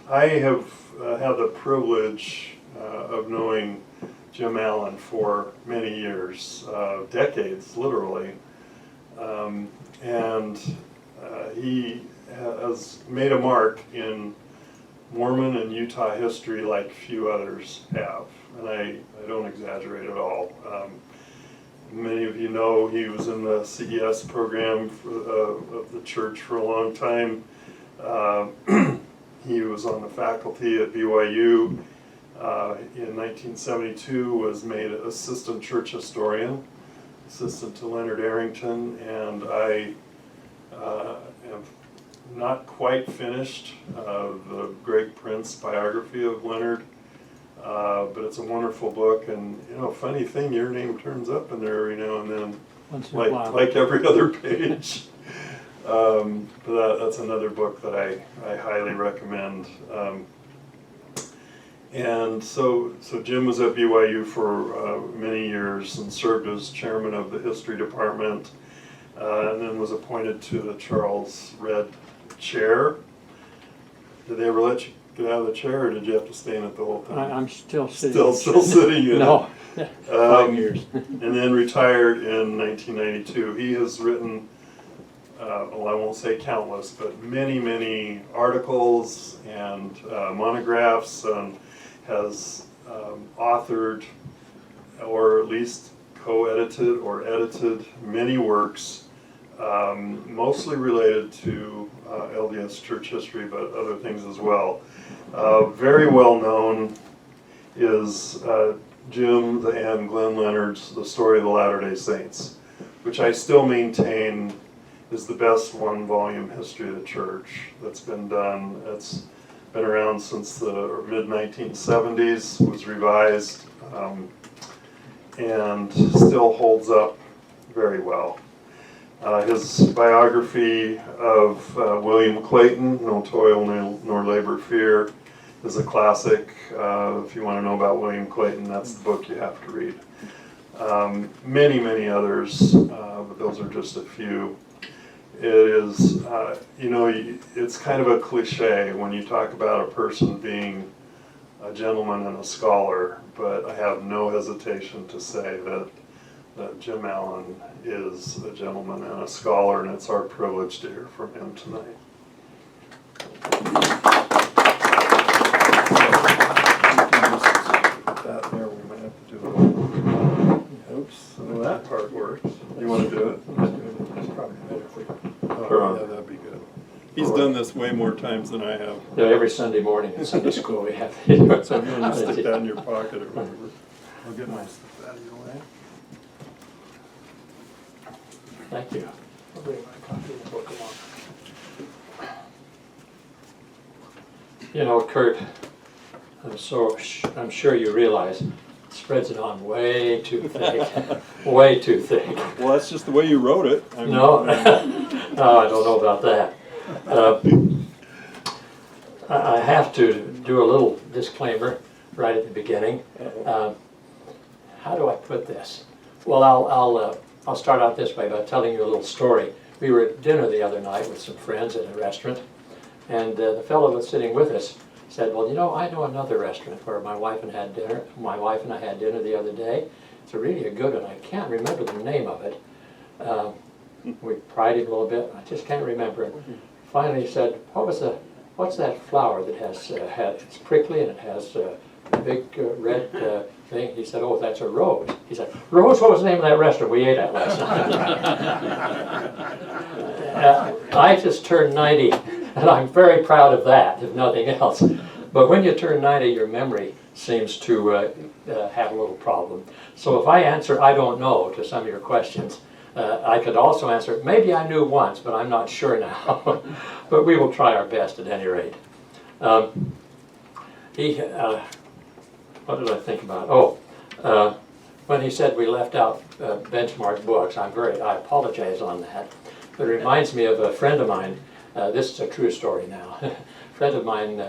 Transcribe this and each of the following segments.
I have had the privilege of knowing Jim Allen for many years, decades, literally. And he has made a mark in Mormon and Utah history like few others have, and I don't exaggerate at all. Many of you know he was in the CES program of the church for a long time. He was on the faculty at BYU. In 1972 was made assistant church historian, assistant to Leonard Arrington, and I have not quite finished the Greg Prince biography of Leonard, but it's a wonderful book, and you know, funny thing, your name turns up in there every now and then, like every other page. But that's another book that I highly recommend. And so Jim was at BYU for many years and served as chairman of the history department, and then was appointed to the Charles Redd chair. Did they ever let you get out of the chair, or did you have to stay in it the whole time? I'm still sitting. Still sitting in no, it. 5 years. And then retired in 1992. He has written, well, I won't say countless, but many articles and monographs, and has authored, or at least co-edited or edited many works, mostly related to LDS church history, but other things as well. Very well known is Jim and Glenn Leonard's The Story of the Latter-day Saints, which I still maintain is the best one-volume history of the church that's been done. It's been around since the mid-1970s, was revised, and still holds up very well. His biography of William Clayton, No Toil Nor Labor Fear, is a classic. If you want to know about William Clayton, that's the book you have to read. Many others, but those are just a few. It is, you know, it's kind of a cliche when you talk about a person being a gentleman and a scholar, but I have no hesitation to say that Jim Allen is a gentleman and a scholar, and it's our privilege to hear from him tonight. That there, we might have to do it. Oops, so that part works. You want to do it? It's probably better if we. Oh, yeah, that'd be good. He's done this way more times than I have. Yeah, every Sunday morning in Sunday school we have to do it. So if you want to stick that in your pocket or whatever. I'll get my stuff out of your way. Thank you. I'll bring my copy of the book along. You know, Kurt, I'm sure you realize it spreads it on way too thick. Way too thick. Well, that's just the way you wrote it. No, no, I don't know about that. I have to do a little disclaimer right at the beginning. How do I put this? Well, I'll start out this way by telling you a little story. We were at dinner the other night with some friends at a restaurant, and the fellow that's sitting with us said, "Well, you know, I know another restaurant where my wife and I had dinner the other day. It's really a good one. I can't remember the name of it." We pried him a little bit. I just can't remember it. Finally, he said, "What's that flower that has it's prickly and it has a big red thing?" He said, "Oh, that's a rose." He said, "Rose? What was the name of that restaurant we ate at last night?" I just turned 90, and I'm very proud of that, if nothing else. But when you turn 90, your memory seems to have a little problem. So if I answer "I don't know" to some of your questions, I could also answer, maybe I knew once, but I'm not sure now. But we will try our best at any rate. What did I think about? Oh, when he said we left out benchmark books, I apologize on that. But it reminds me of a friend of mine. This is a true story now. A friend of mine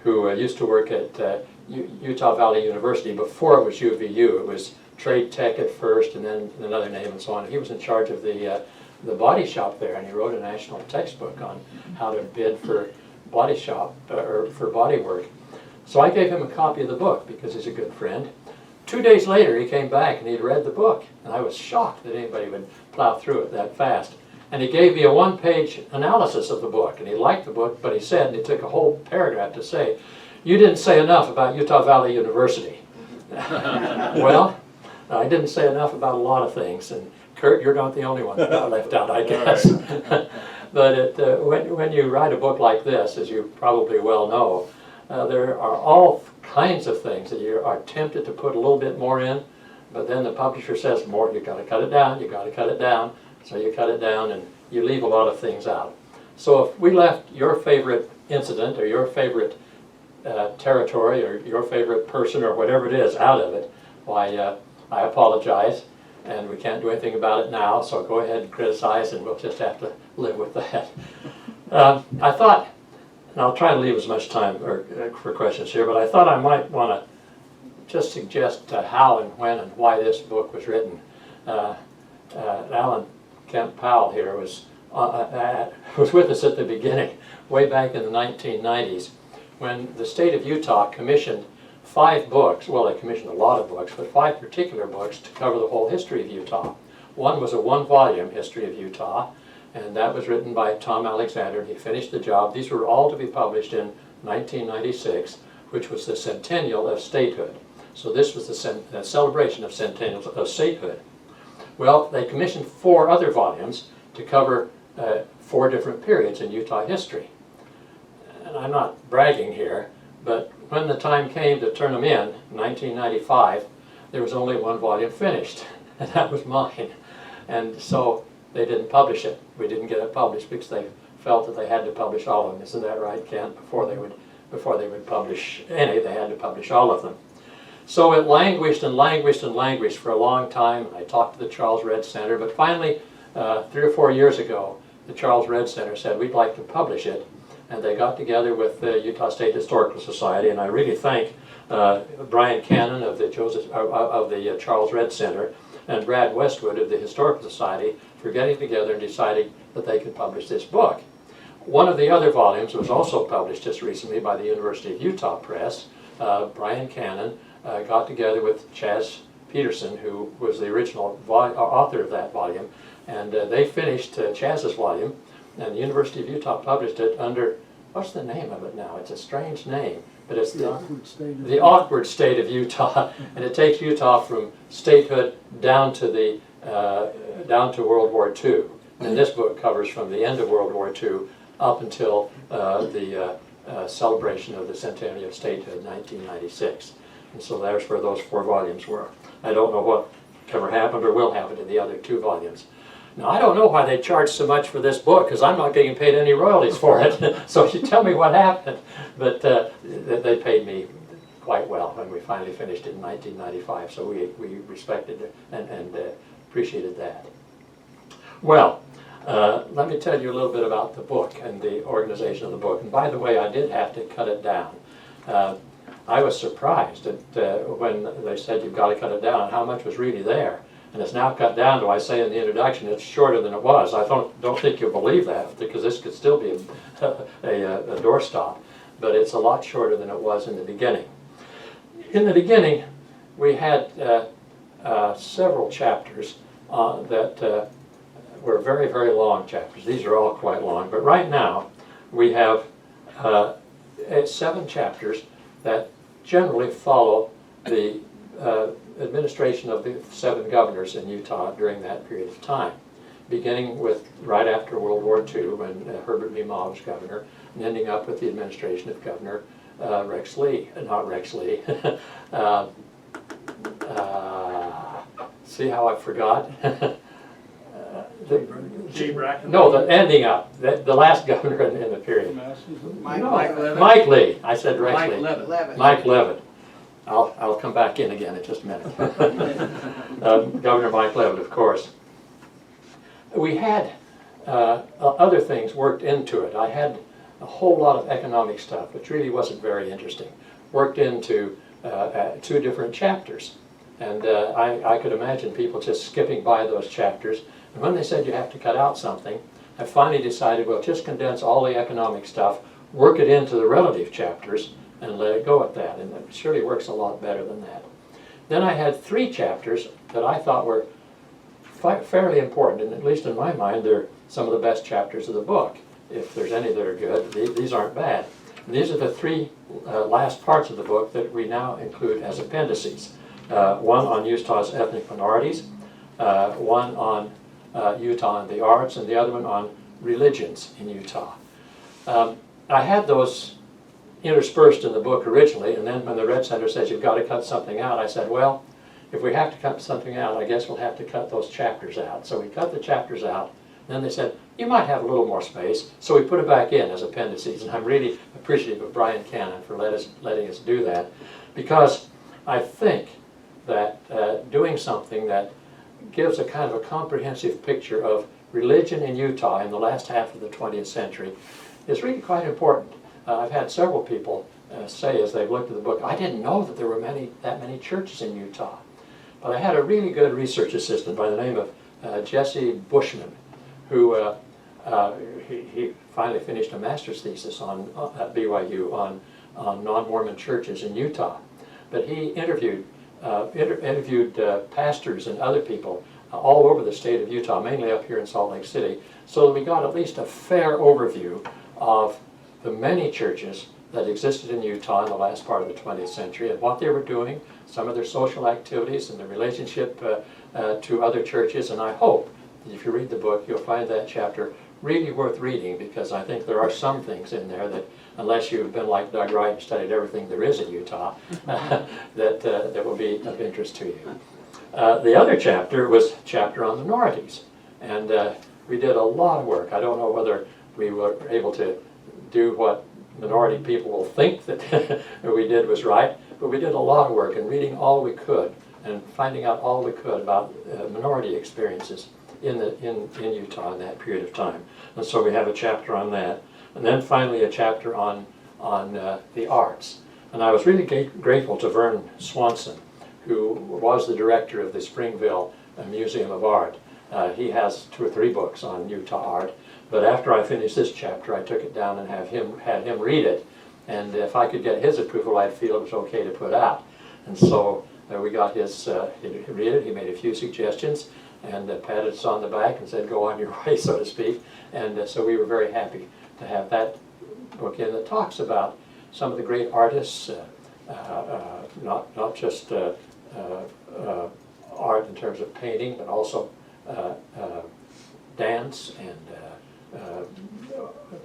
who used to work at Utah Valley University before it was UVU. It was Trade Tech at first, and then another name and so on. He was in charge of the body shop there, and he wrote a national textbook on how to bid for body shop or for body work. So I gave him a copy of the book because he's a good friend. 2 days later he came back and he'd read the book, and I was shocked that anybody would plow through it that fast. And he gave me a one-page analysis of the book, and he liked the book, but he said, and he took a whole paragraph to say, "You didn't say enough about Utah Valley University." Well, I didn't say enough about a lot of things, and Kurt, you're not the only one that got left out, I guess. But when you write a book like this, as you probably well know, there are all kinds of things that you are tempted to put a little bit more in, but then the publisher says, "More, you've got to cut it down, you've got to cut it down." So you cut it down and you leave a lot of things out. So if we left your favorite incident or your favorite territory or your favorite person or whatever it is out of it, why, I apologize, and we can't do anything about it now, so go ahead and criticize, and we'll just have to live with that. I thought, and I'll try to leave as much time for questions here, but I thought I might want to just suggest how and when and why this book was written. Alan Kemp Powell here was with us at the beginning, way back in the 1990s, when the state of Utah commissioned 5 books. Well, they commissioned a lot of books, but 5 particular books to cover the whole history of Utah. One was a 1-volume history of Utah, and that was written by Tom Alexander, and he finished the job. These were all to be published in 1996, which was the centennial of statehood. So this was the celebration of centennial of statehood. Well, they commissioned 4 other volumes to cover 4 different periods in Utah history. And I'm not bragging here, but when the time came to turn them in 1995, there was only 1 volume finished, and that was mine. And so they didn't publish it. We didn't get it published because they felt that they had to publish all of them. Isn't that right, Ken? Before they would publish any, they had to publish all of them. So it languished and languished and languished for a long time. I talked to the Charles Redd Center, but finally, 3 or 4 years ago, the Charles Redd Center said, "We'd like to publish it." And they got together with the Utah State Historical Society, and I really thank Brian Cannon of the Charles Redd Center and Brad Westwood of the Historical Society for getting together and deciding that they could publish this book. One of the other volumes was also published just recently by the University of Utah Press. Brian Cannon got together with Chaz Peterson, who was the original author of that volume, and they finished Chaz's volume, and the University of Utah published it under, what's the name of it now? It's a strange name, but it's the Awkward State of Utah, and it takes Utah from statehood down to World War II. And this book covers from the end of World War II up until the celebration of the centennial of statehood, 1996. And so there's where those 4 volumes were. I don't know what ever happened or will happen to the other 2 volumes. Now, I don't know why they charge so much for this book, because I'm not getting paid any royalties for it. So you tell me what happened. But they paid me quite well when we finally finished it in 1995. So we respected it and appreciated that. Well, let me tell you a little bit about the book and the organization of the book. And by the way, I did have to cut it down. I was surprised at when they said you've got to cut it down, how much was really there. And it's now cut down to, I say in the introduction, it's shorter than it was. I don't think you'll believe that, because this could still be a doorstop, but it's a lot shorter than it was in the beginning. In the beginning, we had several chapters that were very, very long chapters. These are all quite long, but right now we have 7 chapters that generally follow the administration of the 7 governors in Utah during that period of time, beginning with right after World War II when Herbert B. Ma was governor, and ending up with the administration of Governor Rex Lee, not Rex Lee. See how I forgot? The ending up, the last governor in the period. Mike Lee. I said Rex Lee. Mike Leavitt. I'll come back in again in just a minute. Governor Mike Leavitt, of course. We had other things worked into it. I had a whole lot of economic stuff, which really wasn't very interesting, worked into 2 different chapters. And I could imagine people just skipping by those chapters. And when they said you have to cut out something, I finally decided, well, just condense all the economic stuff, work it into the relative chapters and let it go at that, and it surely works a lot better than that. Then I had 3 chapters that I thought were fairly important, and at least in my mind, they're some of the best chapters of the book. If there's any that are good, these aren't bad. And these are the 3 last parts of the book that we now include as appendices. One on Utah's ethnic minorities, one on Utah and the arts, and the other one on religions in Utah. I had those interspersed in the book originally, and then when the Red Center says you've got to cut something out, I said, well, if we have to cut something out, I guess we'll have to cut those chapters out. So we cut the chapters out. Then they said, you might have a little more space, so we put it back in as appendices. And I'm really appreciative of Brian Cannon for letting us do that, because I think that doing something that gives a kind of a comprehensive picture of religion in Utah in the last half of the 20th century is really quite important. I've had several people say as they've looked at the book, I didn't know that there were that many churches in Utah. But I had a really good research assistant by the name of Jesse Bushman, who he finally finished a master's thesis at BYU on non-Mormon churches in Utah. But he interviewed pastors and other people all over the state of Utah, mainly up here in Salt Lake City, so that we got at least a fair overview of the many churches that existed in Utah in the last part of the 20th century and what they were doing, some of their social activities and their relationship to other churches. And I hope that if you read the book, you'll find that chapter really worth reading, because I think there are some things in there that, unless you've been like Doug Wright and studied everything there is in Utah, that will be of interest to you. The other chapter was a chapter on minorities, and we did a lot of work. I don't know whether we were able to do what minority people will think that we did was right, but we did a lot of work in reading all we could and finding out all we could about minority experiences in Utah in that period of time. And so we have a chapter on that, and then finally a chapter on the arts. And I was really grateful to Vern Swanson, who was the director of the Springville Museum of Art. He has 2 or 3 books on Utah art, but after I finished this chapter, I took it down and had him read it, and if I could get his approval, I'd feel it was okay to put out. And so we got his, he read it, he made a few suggestions, and patted us on the back and said, go on your way, so to speak. And so we were very happy to have that book in that talks about some of the great artists, not just art in terms of painting, but also dance and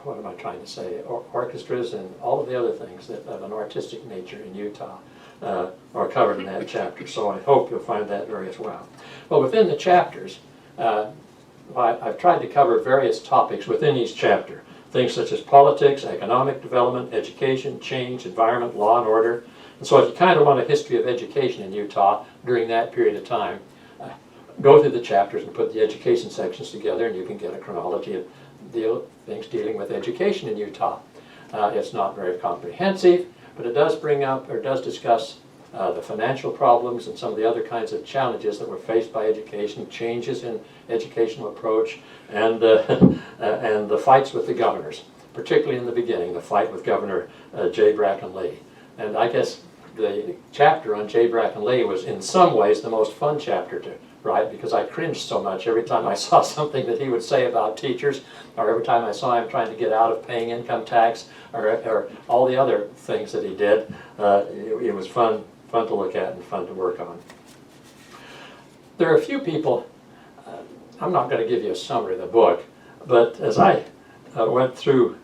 what am I trying to say, orchestras and all of the other things that of an artistic nature in Utah are covered in that chapter. So I hope you'll find that very as well. Well, within the chapters, I've tried to cover various topics within each chapter. Things such as politics, economic development, education, change, environment, law and order. And so if you kind of want a history of education in Utah during that period of time, go through the chapters and put the education sections together, and you can get a chronology of things dealing with education in Utah. It's not very comprehensive, but it does bring up, or does discuss, the financial problems and some of the other kinds of challenges that were faced by education, changes in educational approach, and the fights with the governors, particularly in the beginning, the fight with Governor J. Bracken Lee. And I guess the chapter on J. Bracken Lee was in some ways the most fun chapter to write, because I cringed so much every time I saw something that he would say about teachers, or every time I saw him trying to get out of paying income tax, or all the other things that he did. It was fun to look at and fun to work on. There are a few people, I'm not going to give you a summary of the book, but as I went through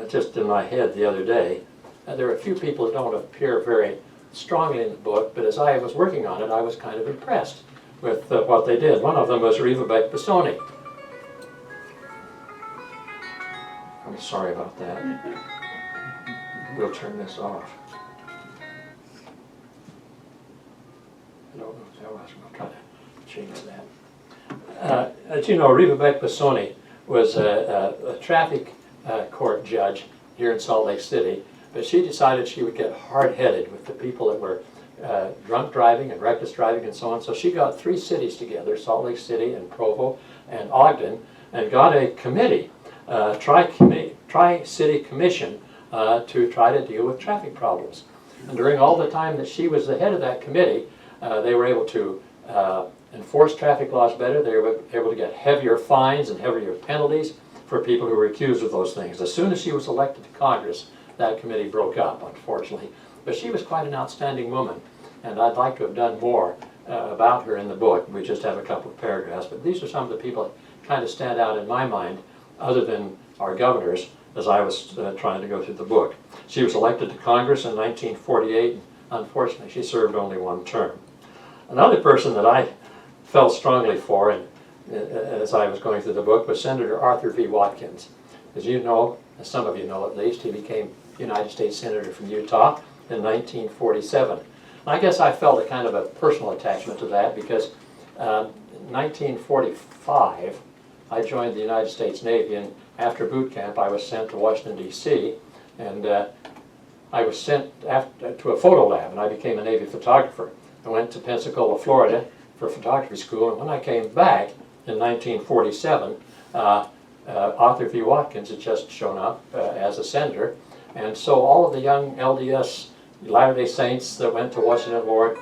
just in my head the other day, there are a few people that don't appear very strongly in the book, but as I was working on it, I was kind of impressed with what they did. One of them was Reva Beck Bissoni. I'm sorry about that. We'll turn this off. I don't know if that was. I'll try to change that. As you know, Reva Beck Bissoni was a traffic court judge here in Salt Lake City, but she decided she would get hard-headed with the people that were drunk driving and reckless driving and so on. So she got 3 cities together, Salt Lake City and Provo and Ogden, and got a committee, Tri-City Commission to try to deal with traffic problems. And during all the time that she was the head of that committee, they were able to enforce traffic laws better. They were able to get heavier fines and heavier penalties for people who were accused of those things. As soon as she was elected to Congress, that committee broke up, unfortunately. But she was quite an outstanding woman, and I'd like to have done more about her in the book. We just have a couple of paragraphs, but these are some of the people that kind of stand out in my mind, other than our governors, as I was trying to go through the book. She was elected to Congress in 1948, and unfortunately she served only one term. Another person that I felt strongly for, and as I was going through the book, was Senator Arthur V. Watkins. As you know, as some of you know at least, he became United States Senator from Utah in 1947. And I guess I felt a kind of a personal attachment to that because in 1945 I joined the United States Navy, and after boot camp I was sent to Washington, D.C., and I was sent to a photo lab, and I became a Navy photographer. I went to Pensacola, Florida for photography school, and when I came back in 1947, Arthur V. Watkins had just shown up as a senator, and so all of the young LDS Latter-day Saints that went to Washington, Lord,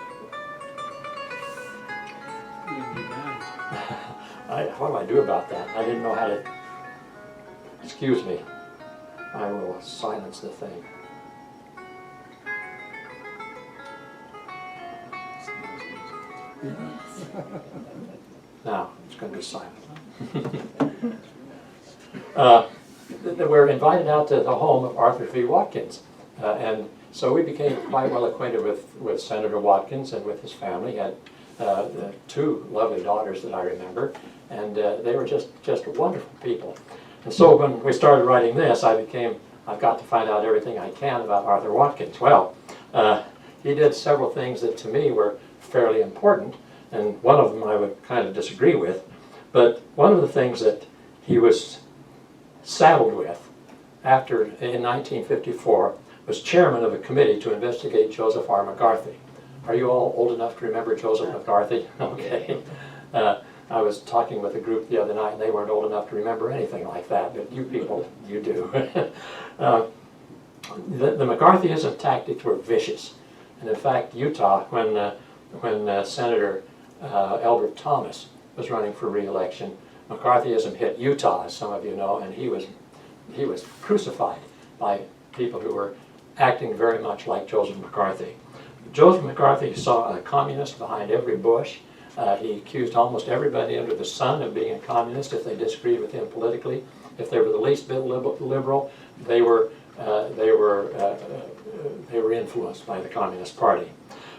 what do I do about that? I didn't know how to, excuse me, I will silence the thing. Now, it's going to be silent. They were invited out to the home of Arthur V. Watkins, and so we became quite well acquainted with Senator Watkins and with his family. He had two lovely daughters that I remember, and they were just wonderful people. And so when we started writing this, I've got to find out everything I can about Arthur Watkins. Well, he did several things that to me were fairly important, and one of them I would kind of disagree with, but one of the things that he was saddled with after, in 1954, was chairman of a committee to investigate Joseph R. McCarthy. Are you all old enough to remember Joseph McCarthy? Okay. I was talking with a group the other night, and they weren't old enough to remember anything like that, but you people, you do. The McCarthyism tactics were vicious. And in fact, Utah, when Senator Elbert Thomas was running for re-election, McCarthyism hit Utah, as some of you know, and he was crucified by people who were acting very much like Joseph McCarthy. Joseph McCarthy saw a communist behind every bush. He accused almost everybody under the sun of being a communist if they disagreed with him politically. If they were the least bit liberal, they were influenced by the Communist Party.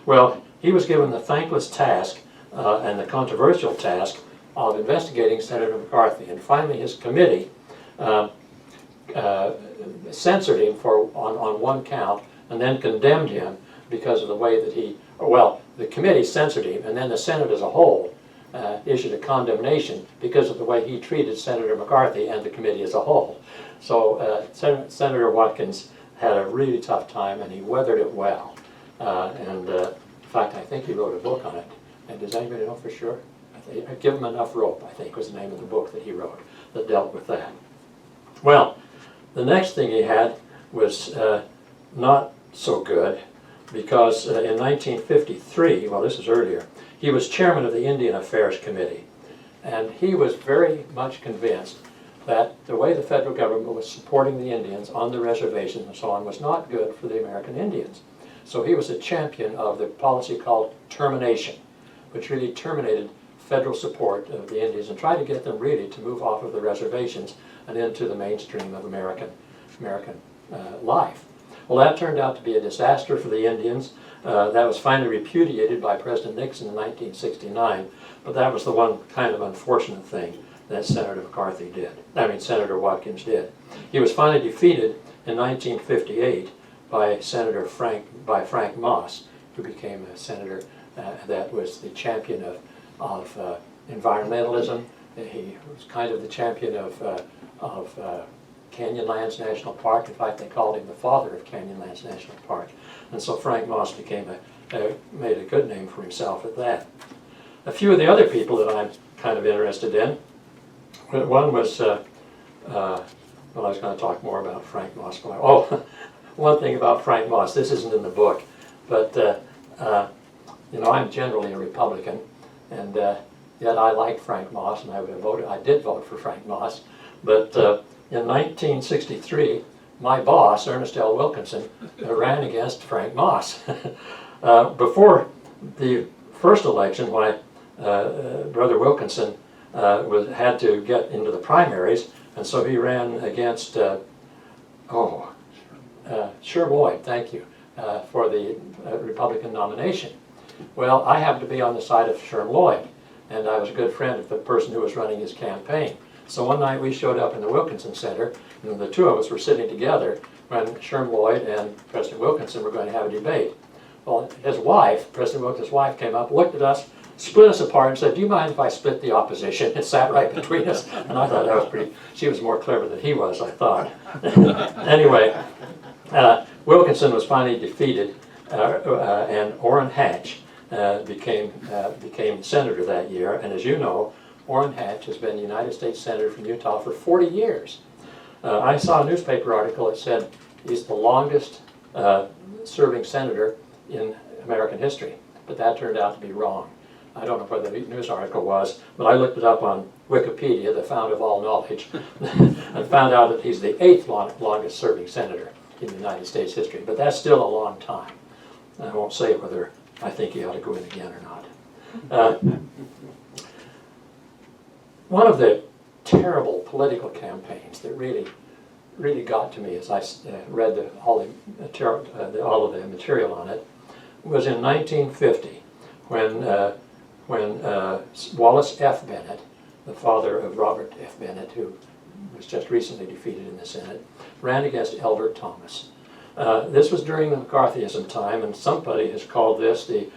Well, he was given the thankless task and the controversial task of investigating Senator McCarthy, and finally his committee censored him on one count and then condemned him because of the way that the committee censored him, and then the Senate as a whole issued a condemnation because of the way he treated Senator McCarthy and the committee as a whole. So Senator Watkins had a really tough time, and he weathered it well. In fact, I think he wrote a book on it. And does anybody know for sure? Give Him Enough Rope, I think, was the name of the book that he wrote that dealt with that. Well, the next thing he had was not so good, because in 1953, well, this is earlier, he was chairman of the Indian Affairs Committee, and he was very much convinced that the way the federal government was supporting the Indians on the reservations and so on was not good for the American Indians. So he was a champion of the policy called termination, which really terminated federal support of the Indians and tried to get them really to move off of the reservations and into the mainstream of American life. Well, that turned out to be a disaster for the Indians. That was finally repudiated by President Nixon in 1969, but that was the one kind of unfortunate thing that Senator Watkins did. He was finally defeated in 1958 by Frank Moss, who became a senator that was the champion of environmentalism. He was kind of the champion of Canyonlands National Park. In fact, they called him the father of Canyonlands National Park. And so Frank Moss made a good name for himself at that. A few of the other people that I'm kind of interested in, one was Well, I was going to talk more about Frank Moss. But oh, one thing about Frank Moss, this isn't in the book, but you know, I'm generally a Republican, and yet I like Frank Moss, and I did vote for Frank Moss. But in 1963, my boss, Ernest L. Wilkinson, ran against Frank Moss. Before the first election, my brother Wilkinson had to get into the primaries, and so he ran against, Sherm Lloyd, thank you, for the Republican nomination. Well, I happened to be on the side of Sherm Lloyd, and I was a good friend of the person who was running his campaign. So one night we showed up in the Wilkinson Center, and the two of us were sitting together when Sherm Lloyd and President Wilkinson were going to have a debate. Well, his wife, President Wilkinson's wife, came up, looked at us, split us apart, and said, "Do you mind if I split the opposition?" It sat right between us, and I thought that was pretty. She was more clever than he was, I thought. Anyway, Wilkinson was finally defeated, and Orrin Hatch became senator that year. And as you know, Orrin Hatch has been United States Senator from Utah for 40 years. I saw a newspaper article that said he's the longest serving senator in American history, but that turned out to be wrong. I don't know what the news article was, but I looked it up on Wikipedia, the fount of all knowledge, and found out that he's the 8th longest serving senator in United States history, but that's still a long time. I won't say whether I think he ought to go in again or not. One of the terrible political campaigns that really got to me as I read all of the material on it was in 1950 when Wallace F. Bennett, the father of Robert F. Bennett, who was just recently defeated in the Senate, ran against Elbert Thomas. This was during the McCarthyism time, and somebody has called this the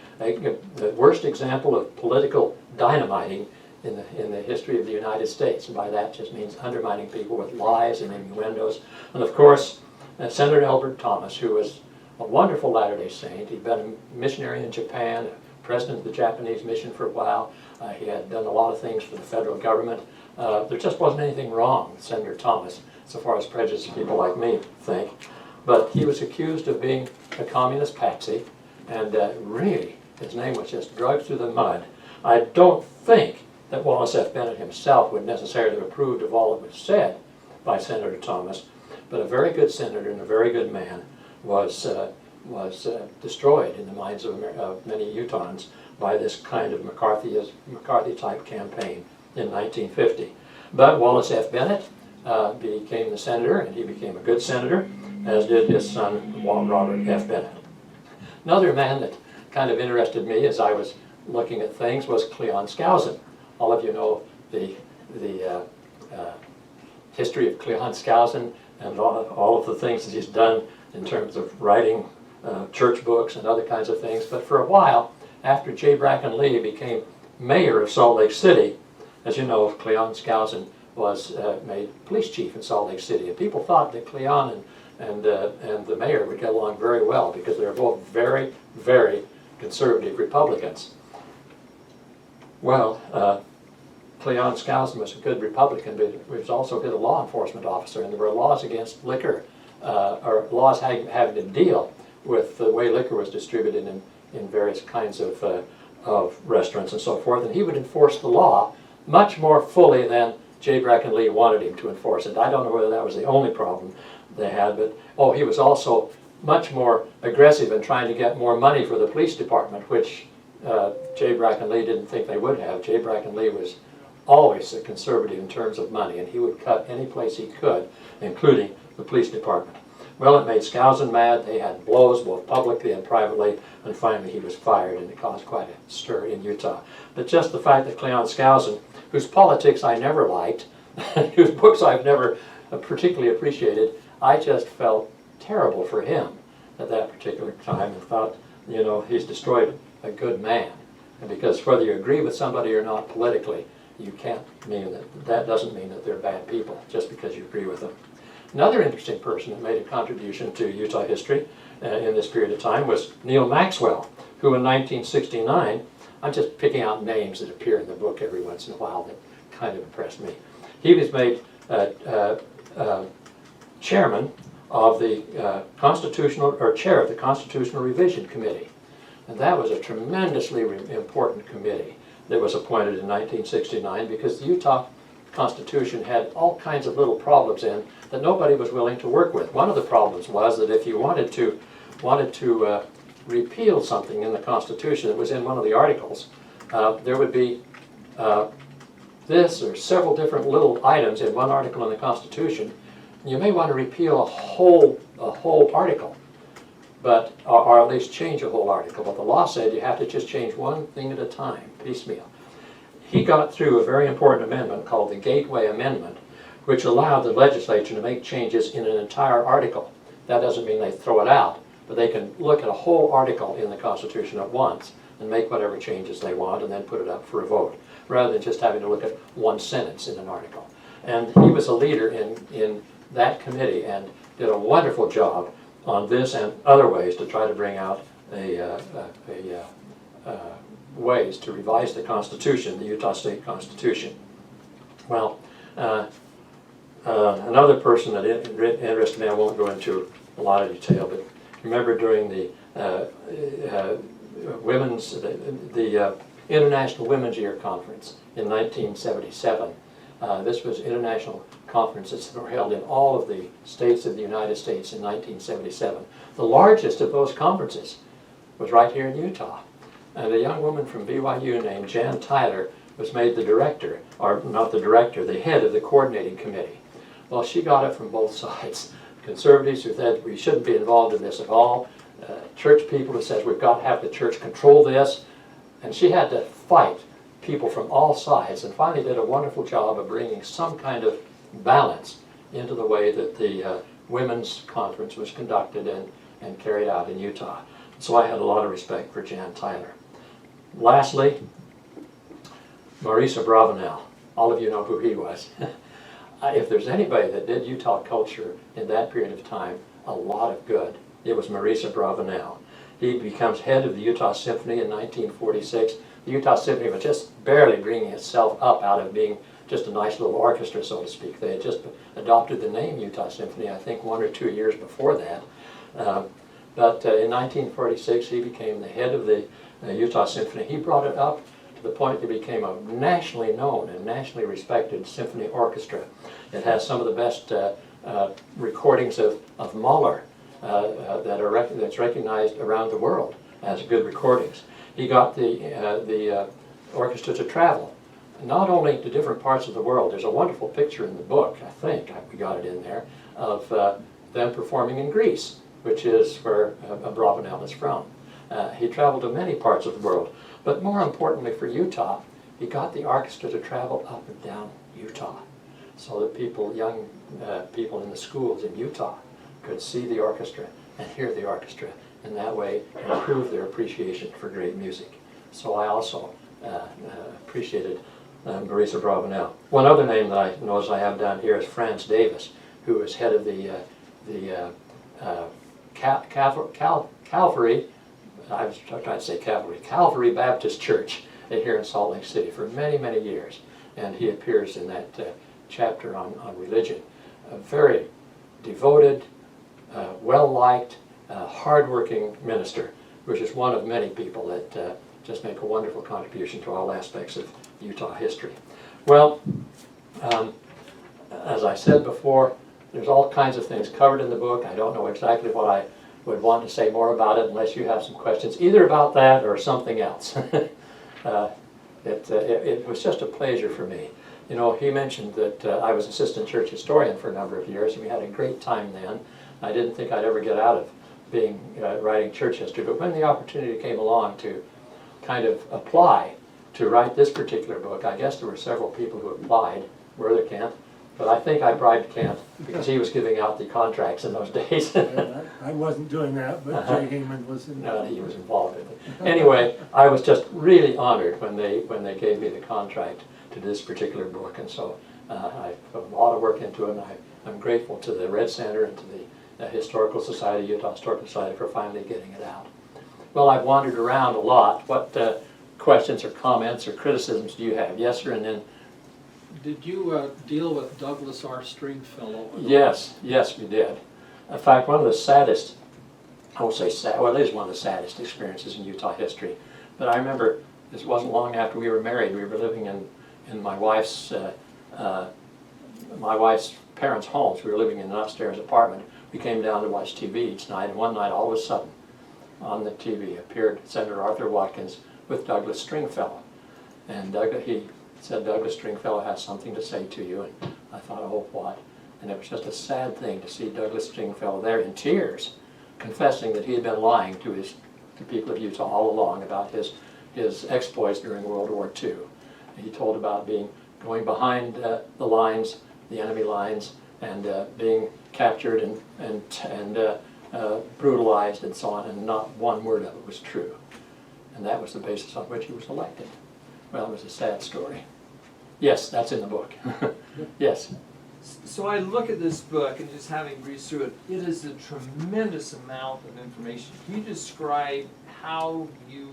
worst example of political dynamiting in the history of the United States. And by that just means undermining people with lies and innuendos. And of course, Senator Elbert Thomas, who was a wonderful Latter-day Saint, he'd been a missionary in Japan, president of the Japanese mission for a while. He had done a lot of things for the federal government. There just wasn't anything wrong with Senator Thomas, so far as prejudiced people like me think. But he was accused of being a communist patsy, and really, his name was just dragged through the mud. I don't think that Wallace F. Bennett himself would necessarily have approved of all that was said by Senator Thomas, but a very good senator and a very good man was destroyed in the minds of many Utahns by this kind of McCarthy-type campaign in 1950. But Wallace F. Bennett became the senator, and he became a good senator, as did his son, Robert F. Bennett. Another man that kind of interested me as I was looking at things was Cleon Skousen. All of you know the history of Cleon Skousen and all of the things that he's done in terms of writing church books and other kinds of things. But for a while, after J. Bracken Lee became mayor of Salt Lake City, as you know, Cleon Skousen was made police chief in Salt Lake City. And people thought that Cleon and the mayor would get along very well because they were both very, very conservative Republicans. Well, Cleon Skousen was a good Republican, but he was also a good law enforcement officer, and there were laws against liquor, or laws having to deal with the way liquor was distributed in various kinds of restaurants and so forth, and he would enforce the law much more fully than J. Bracken Lee wanted him to enforce it. I don't know whether that was the only problem they had, but he was also much more aggressive in trying to get more money for the police department, which J. Bracken Lee didn't think they would have. J. Bracken Lee was always a conservative in terms of money, and he would cut any place he could, including the police department. Well, it made Skousen mad. They had blows both publicly and privately, and finally he was fired, and it caused quite a stir in Utah. But just the fact that Cleon Skousen, whose politics I never liked, whose books I've never particularly appreciated, I just felt terrible for him at that particular time and thought, you know, he's destroyed a good man. And because whether you agree with somebody or not politically, you can't mean that doesn't mean that they're bad people just because you agree with them. Another interesting person that made a contribution to Utah history in this period of time was Neil Maxwell, who in 1969, I'm just picking out names that appear in the book every once in a while that kind of impressed me. He was made chairman of the chair of the Constitutional Revision Committee. And that was a tremendously important committee that was appointed in 1969 because the Utah Constitution had all kinds of little problems in that nobody was willing to work with. One of the problems was that if you wanted to repeal something in the Constitution that was in one of the articles, there would be this or several different little items in one article in the Constitution. You may want to repeal a whole article, but or at least change a whole article. But the law said you have to just change one thing at a time, piecemeal. He got through a very important amendment called the Gateway Amendment, which allowed the legislature to make changes in an entire article. That doesn't mean they throw it out, but they can look at a whole article in the Constitution at once and make whatever changes they want and then put it up for a vote, rather than just having to look at one sentence in an article. And he was a leader in that committee and did a wonderful job on this and other ways to try to bring out ways to revise the Constitution, the Utah State Constitution. Well, another person that interested me, I won't go into a lot of detail, but remember during the International Women's Year Conference in 1977. This was international conferences that were held in all of the states of the United States in 1977. The largest of those conferences was right here in Utah. And a young woman from BYU named Jan Tyler was made the director, or not the director, the head of the coordinating committee. Well, she got it from both sides. Conservatives who said we shouldn't be involved in this at all. Church people who said we've got to have the church control this. And she had to fight people from all sides and finally did a wonderful job of bringing some kind of balance into the way that the women's conference was conducted and carried out in Utah. So I had a lot of respect for Jan Tyler. Lastly, Maurice Abravanel. All of you know who he was. If there's anybody that did Utah culture in that period of time a lot of good, it was Maurice Abravanel. He becomes head of the Utah Symphony in 1946. The Utah Symphony was just barely bringing itself up out of being just a nice little orchestra, so to speak. They had just adopted the name Utah Symphony, I think 1 or 2 years before that. But in 1946, he became the head of the Utah Symphony. He brought it up to the point that it became a nationally known and nationally respected symphony orchestra. It has some of the best recordings of Mahler that's recognized around the world as good recordings. He got the orchestra to travel, not only to different parts of the world. There's a wonderful picture in the book, I think, we got it in there, of them performing in Greece, which is where Abravanel is from. He traveled to many parts of the world, but more importantly for Utah, he got the orchestra to travel up and down Utah, so that young people in the schools in Utah could see the orchestra and hear the orchestra, and that way improve their appreciation for great music. So I also appreciated Maurice Abravanel. One other name that I notice I have down here is Franz Davis, who is head of the Calvary, I was trying to say Calvary Baptist Church here in Salt Lake City for many, many years. And he appears in that chapter on religion. A very devoted, well-liked, hard-working minister, which is one of many people that just make a wonderful contribution to all aspects of Utah history. Well, as I said before, there's all kinds of things covered in the book. I don't know exactly what I would want to say more about it unless you have some questions, either about that or something else. It was just a pleasure for me. You know, he mentioned that I was assistant church historian for a number of years, and we had a great time then. I didn't think I'd ever get out of being writing church history, but when the opportunity came along to kind of apply to write this particular book, I guess there were several people who applied, Brother Kent, but I think I bribed Kent because he was giving out the contracts in those days. I wasn't doing that, but Jay Heyman was in No, he was involved in it. Anyway, I was just really honored when they gave me the contract to this particular book, and so I put a lot of work into it, and I'm grateful to the Red Center and to the Historical Society, Utah Historical Society, for finally getting it out. Well, I've wandered around a lot. What questions or comments or criticisms do you have? Yes, sir, and then Did you deal with Douglas R. Stringfellow? Yes, yes, we did. In fact, one of the saddest, I won't say sad, well, it is one of the saddest experiences in Utah history. But I remember this wasn't long after we were married. We were living in my wife's parents' homes. We were living in an upstairs apartment. We came down to watch TV each night, and one night, all of a sudden, on the TV appeared Senator Arthur Watkins with Douglas Stringfellow. And he said, Douglas Stringfellow has something to say to you. And I thought, oh, what? And it was just a sad thing to see Douglas Stringfellow there in tears, confessing that he had been lying to the people of Utah all along about his exploits during World War II. And he told about going behind the lines, the enemy lines, and being captured and brutalized and so on, and not one word of it was true. And that was the basis on which he was elected. Well, it was a sad story. Yes, that's in the book. Yes. So I look at this book and just having breezed through it, it is a tremendous amount of information. Can you describe how you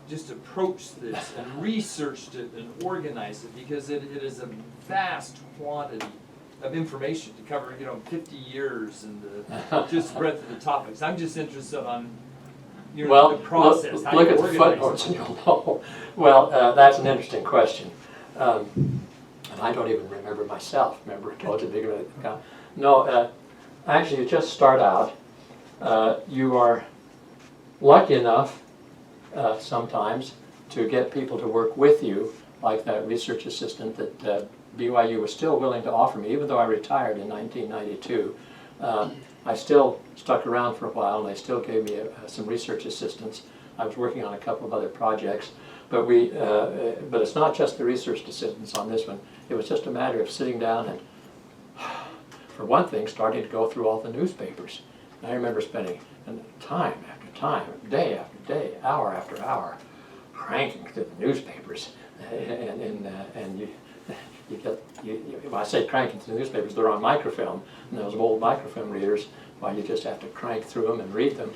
just approached this and researched it and organized it? Because it is a vast quantity of information to cover, 50 years and the just breadth of the topics. I'm just interested on the process. How Look you at the organize footnotes and you'll know. Well, that's an interesting question. And I don't even remember myself. Remember, I told you big about it. No, actually, you just start out. You are lucky enough sometimes to get people to work with you, like that research assistant that BYU was still willing to offer me, even though I retired in 1992. I still stuck around for a while, and they still gave me some research assistance. I was working on a couple of other projects, but it's not just the research assistance on this one. It was just a matter of sitting down and, for one thing, starting to go through all the newspapers. And I remember spending time after time, day after day, hour after hour, cranking through the newspapers, and when I say cranking through the newspapers, they're on microfilm, and those old microfilm readers, well, you just have to crank through them and read them.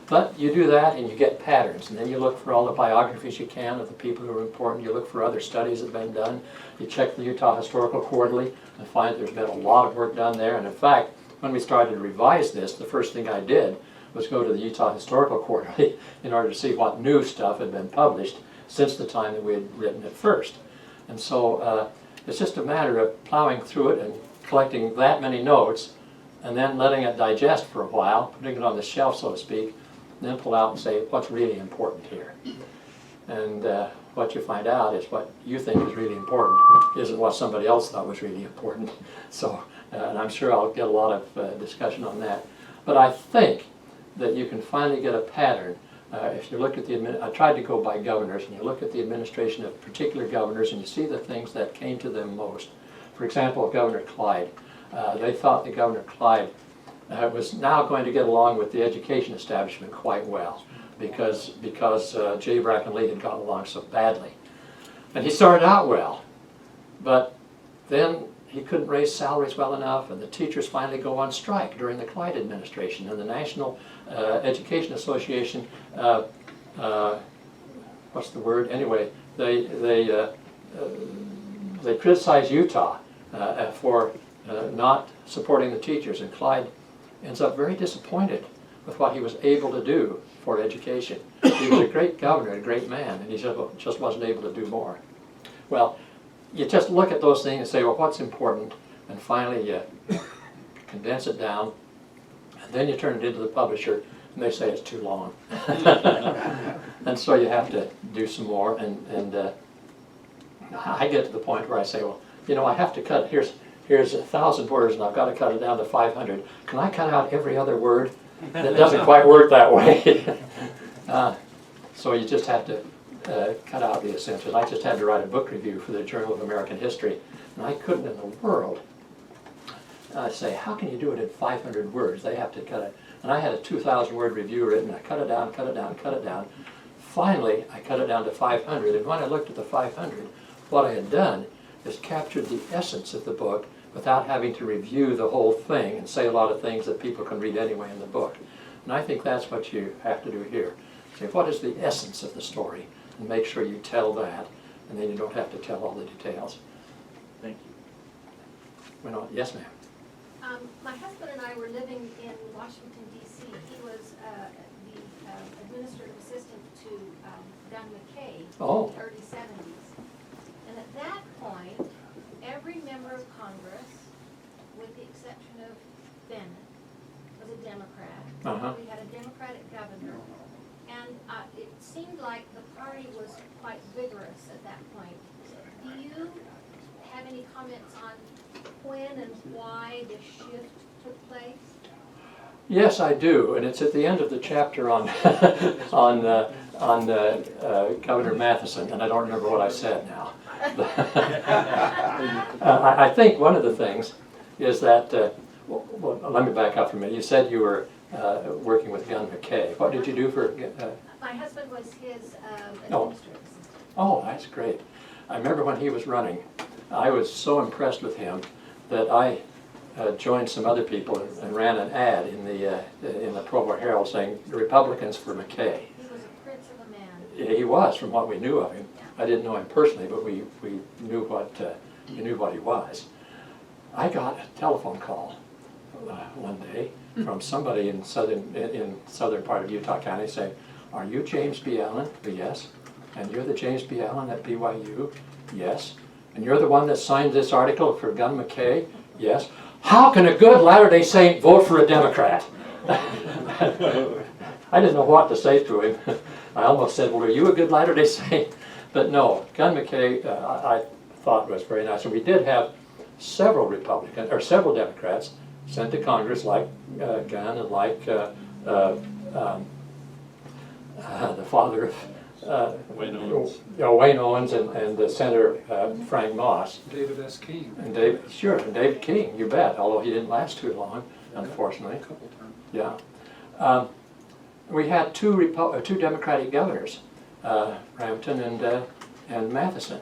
But you do that and you get patterns, and then you look for all the biographies you can of the people who are important. You look for other studies that have been done. You check the Utah Historical Quarterly and find there's been a lot of work done there. And in fact, when we started to revise this, the first thing I did was go to the Utah Historical Quarterly in order to see what new stuff had been published since the time that we had written it first. And so it's just a matter of plowing through it and collecting that many notes and then letting it digest for a while, putting it on the shelf, so to speak, and then pull out and say, what's really important here? And what you find out is what you think is really important isn't what somebody else thought was really important. So, and I'm sure I'll get a lot of discussion on that. But I think that you can finally get a pattern. If you look at I tried to go by governors, and you look at the administration of particular governors, and you see the things that came to them most. For example, Governor Clyde. They thought that Governor Clyde was now going to get along with the education establishment quite well, because J. Bracken Lee had gotten along so badly. And he started out well, but then he couldn't raise salaries well enough, and the teachers finally go on strike during the Clyde administration, and the National Education Association, what's the word? Anyway, they criticize Utah for not supporting the teachers, and Clyde ends up very disappointed with what he was able to do for education. He was a great governor, a great man, and he just wasn't able to do more. Well, you just look at those things and say, well, what's important? And finally you condense it down, and then you turn it into the publisher, and they say it's too long. And so you have to do some more, and I get to the point where I say, well, I have to cut, here's 1,000 words, and I've got to cut it down to 500. Can I cut out every other word? That doesn't quite work that way. So you just have to cut out the essentials. I just had to write a book review for the Journal of American History, and I couldn't in the world say, how can you do it in 500 words? They have to cut it. And I had a 2,000-word review written. I cut it down, cut it down, cut it down. Finally, I cut it down to 500, and when I looked at the 500, what I had done is captured the essence of the book without having to review the whole thing and say a lot of things that people can read anyway in the book. And I think that's what you have to do here. Say, what is the essence of the story? And make sure you tell that, and then you don't have to tell all the details. Thank you. Went on. Yes, ma'am. My husband and I were living in Washington DC. He was the administrative assistant to Gunn McKay Oh. in the early 70s. And at that point, every member of Congress, with the exception of Bennett, was a Democrat. Uh-huh. We had a Democratic governor. And it seemed like the party was quite vigorous at that point. Do you have any comments on when and why the shift took place? Yes, I do, and it's at the end of the chapter on on Governor Matheson, and I don't remember what I said now. I think one of the things is that. Well, let me back up for a minute. You said you were working with Gunn McKay. What did you do for? My husband was his Oh. administrative assistant. Oh, that's great. I remember when he was running, I was so impressed with him that I joined some other people and ran an ad in the Provo Herald saying Republicans for McKay. He was a prince of a man. He was, from what we knew of him. I didn't know him personally, but we knew what he was. I got a telephone call one day from somebody in southern part of Utah County saying, "Are you James B. Allen?" "Yes." "And you're the James B. Allen at BYU?" "Yes." "And you're the one that signed this article for Gunn McKay?" "Yes." "How can a good Latter-day Saint vote for a Democrat?" I didn't know what to say to him. I almost said, "Well, are you a good Latter-day Saint?" But no, Gunn McKay I thought was very nice. And we did have several Democrats sent to Congress, like Gunn and like the father of Wayne Owens. Wayne Owens and Senator Frank Moss. David S. King. And David King, you bet, although he didn't last too long, unfortunately. A couple terms. Yeah. We had two Democratic governors, Rampton and Matheson.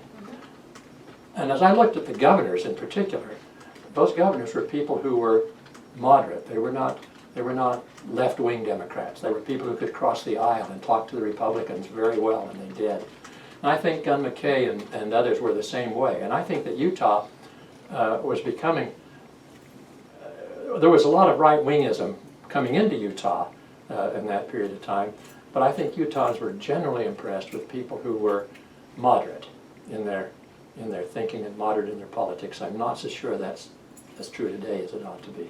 And as I looked at the governors in particular, those governors were people who were moderate. They were not left-wing Democrats. They were people who could cross the aisle and talk to the Republicans very well, and they did. And I think Gunn McKay and others were the same way. And I think that Utah was becoming, there was a lot of right-wingism coming into Utah in that period of time, but I think Utahns were generally impressed with people who were moderate in their thinking and moderate in their politics. I'm not so sure that's as true today as it ought to be.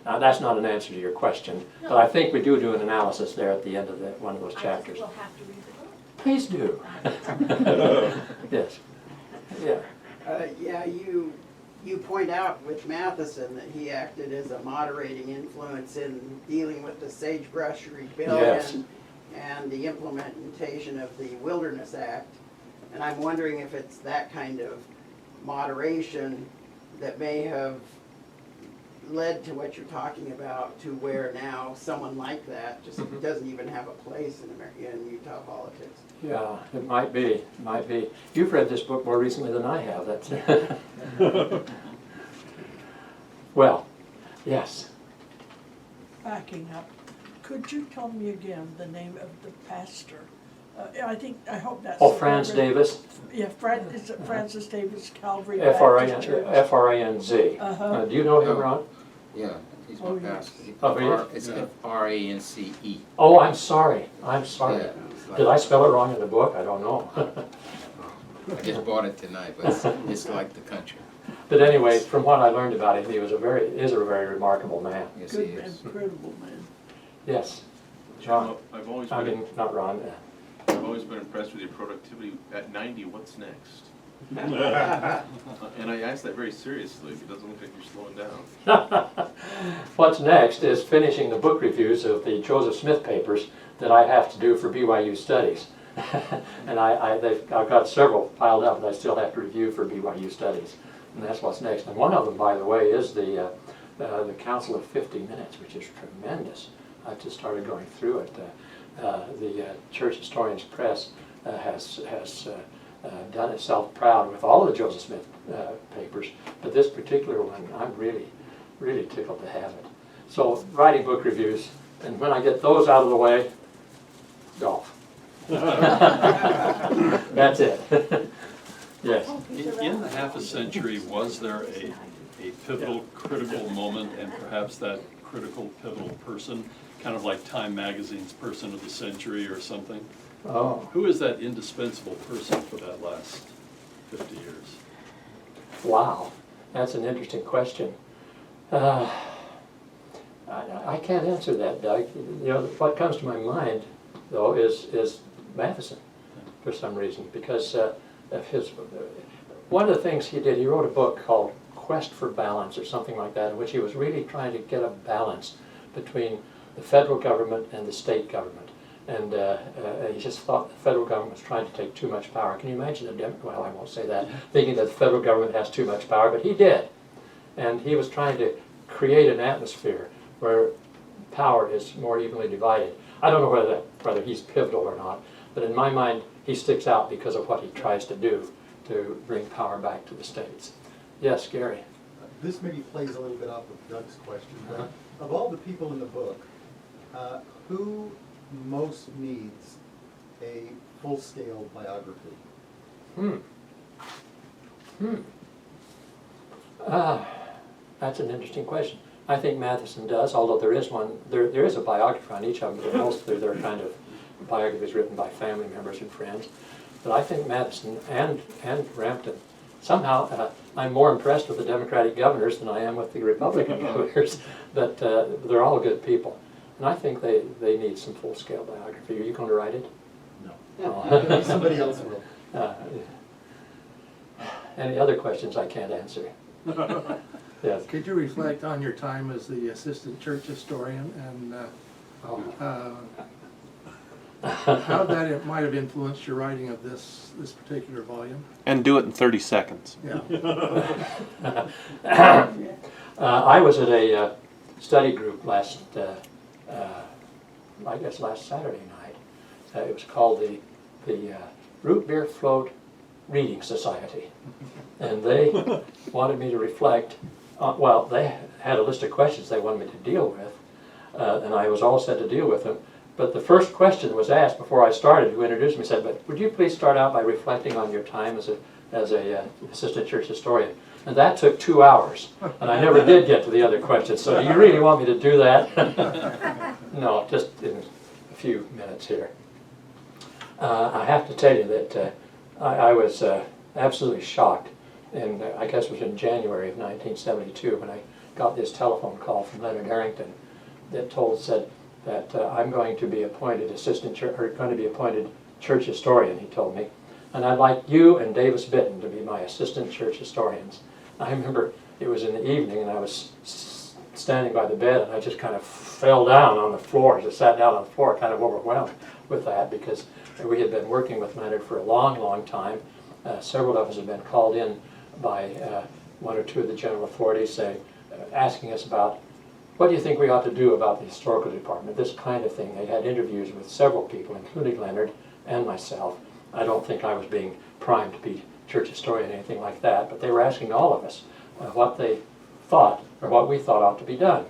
Now, that's not an answer to your question, but I think we do an analysis there at the end of one of those chapters. I just will have to read the book. Please do. Yes. Yeah. Yeah, you point out with Matheson that he acted as a moderating influence in dealing with the Sagebrush Rebellion Yes. and the implementation of the Wilderness Act. And I'm wondering if it's that kind of moderation that may have led to what you're talking about, to where now someone like that just doesn't even have a place in Utah politics. Yeah, it might be. It might be. You've read this book more recently than I have. That's well, yes. Backing up, could you tell me again the name of the pastor? I hope that's. Oh, Franz Davis. Yeah, is it Francis Davis Calvary F-R-A-N, Baptist Church? F-R-A-N-Z. Uh-huh. Do you know him, Ron? Yeah, he's Oh, my yes. pastor. Oh, he is? It's F-R-A-N-C-E. Oh, I'm sorry. I'm sorry. Yeah, it's like- Did I spell it wrong in the book? I don't know. I just bought it tonight, but it's like the country. But anyway, from what I learned about him, he was a very remarkable man. Yes, he Good, is. incredible man. Yes. John. I've always I been mean, not Ron. impressed with your productivity. At 90, what's next? And I ask that very seriously. It doesn't look like you're slowing down. What's next is finishing the book reviews of the Joseph Smith papers that I have to do for BYU Studies. And I've got several piled up that I still have to review for BYU Studies. And that's what's next. And one of them, by the way, is the Council of 50 Minutes, which is tremendous. I've just started going through it. The Church Historians Press has done itself proud with all of the Joseph Smith papers, but this particular one, I'm really tickled to have it. So writing book reviews, and when I get those out of the way, golf. That's it. Yes. In the half a century, was there a pivotal, critical moment, and perhaps that critical, pivotal person, kind of like Time Magazine's Person of the Century or something? Oh, Who is that indispensable person for that last 50 years? wow, that's an interesting question. I can't answer that, Doug. You know, what comes to my mind, though, is Matheson, for some reason, because of his. One of the things he did, he wrote a book called Quest for Balance, or something like that, in which he was really trying to get a balance between the federal government and the state government. And he just thought the federal government was trying to take too much power. Can you imagine well, I won't say that, thinking that the federal government has too much power, but he did. And he was trying to create an atmosphere where power is more evenly divided. I don't know whether he's pivotal or not, but in my mind, he sticks out because of what he tries to do to bring power back to the states. Yes, Gary? This maybe plays a little bit off of Doug's question, but of all the people in the book, who most needs a full-scale biography? That's an interesting question. I think Matheson does, although there is one. There is a biography on each of them, but mostly they're kind of biographies written by family members and friends. But I think Matheson and Rampton, somehow I'm more impressed with the Democratic governors than I am with the Republican governors, but they're all good people. And I think they need some full-scale biography. Are you going to write it? No. Somebody else will. Any other questions I can't answer? Yes. Could you reflect on your time as the assistant church historian and how that might have influenced your writing of this particular volume? And do it in 30 seconds. Yeah. I was at a study group last Saturday night. It was called the Root Beer Float Reading Society. And they wanted me to reflect, they had a list of questions they wanted me to deal with, and I was all set to deal with them. But the first question was asked before I started, who introduced me, said, "But would you please start out by reflecting on your time as a assistant church historian?" And that took 2 hours, and I never did get to the other questions. So do you really want me to do that? No, just in a few minutes here. I have to tell you that I was absolutely shocked, and I guess it was in January of 1972 when I got this telephone call from Leonard Harrington that said that I'm going to be appointed church historian, he told me, and I'd like you and Davis Bitton to be my assistant church historians. I remember it was in the evening and I was standing by the bed and I just kind of fell down on the floor, just sat down on the floor, kind of overwhelmed with that, because we had been working with Leonard for a long, long time. Several of us had been called in by one or two of the general authorities saying, asking us about, what do you think we ought to do about the historical department, this kind of thing. They had interviews with several people, including Leonard and myself. I don't think I was being primed to be church historian or anything like that, but they were asking all of us what they thought, or what we thought ought to be done.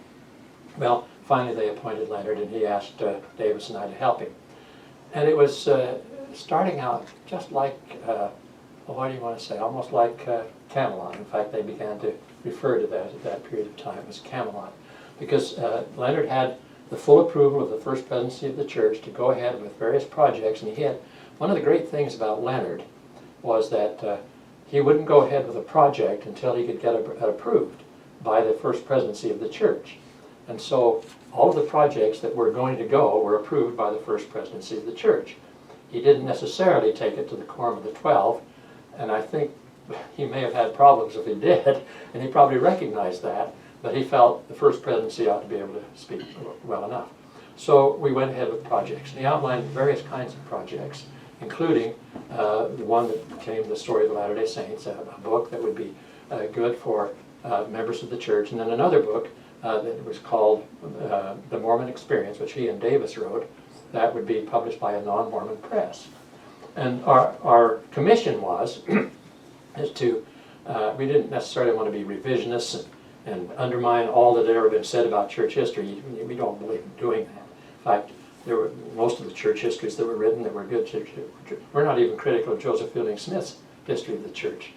Well, finally they appointed Leonard, and he asked Davis and I to help him. And it was starting out just like, what do you want to say, almost like Camelot. In fact, they began to refer to that at that period of time as Camelot, because Leonard had the full approval of the First Presidency of the church to go ahead with various projects, and he had, one of the great things about Leonard was that he wouldn't go ahead with a project until he could get it approved by the First Presidency of the church. And so all of the projects that were going to go were approved by the First Presidency of the church. He didn't necessarily take it to the Quorum of the 12, and I think he may have had problems if he did, and he probably recognized that, but he felt the First Presidency ought to be able to speak well enough. So we went ahead with projects, and he outlined various kinds of projects, including the one that became the Story of the Latter-day Saints, a book that would be good for members of the church, and then another book that was called The Mormon Experience, which he and Davis wrote, that would be published by a non-Mormon press. And our commission was is to, we didn't necessarily want to be revisionists and undermine all that had ever been said about church history. We don't believe in doing that. In fact, there were most of the church histories that were written that were good. We're not even critical of Joseph Fielding Smith's history of the church.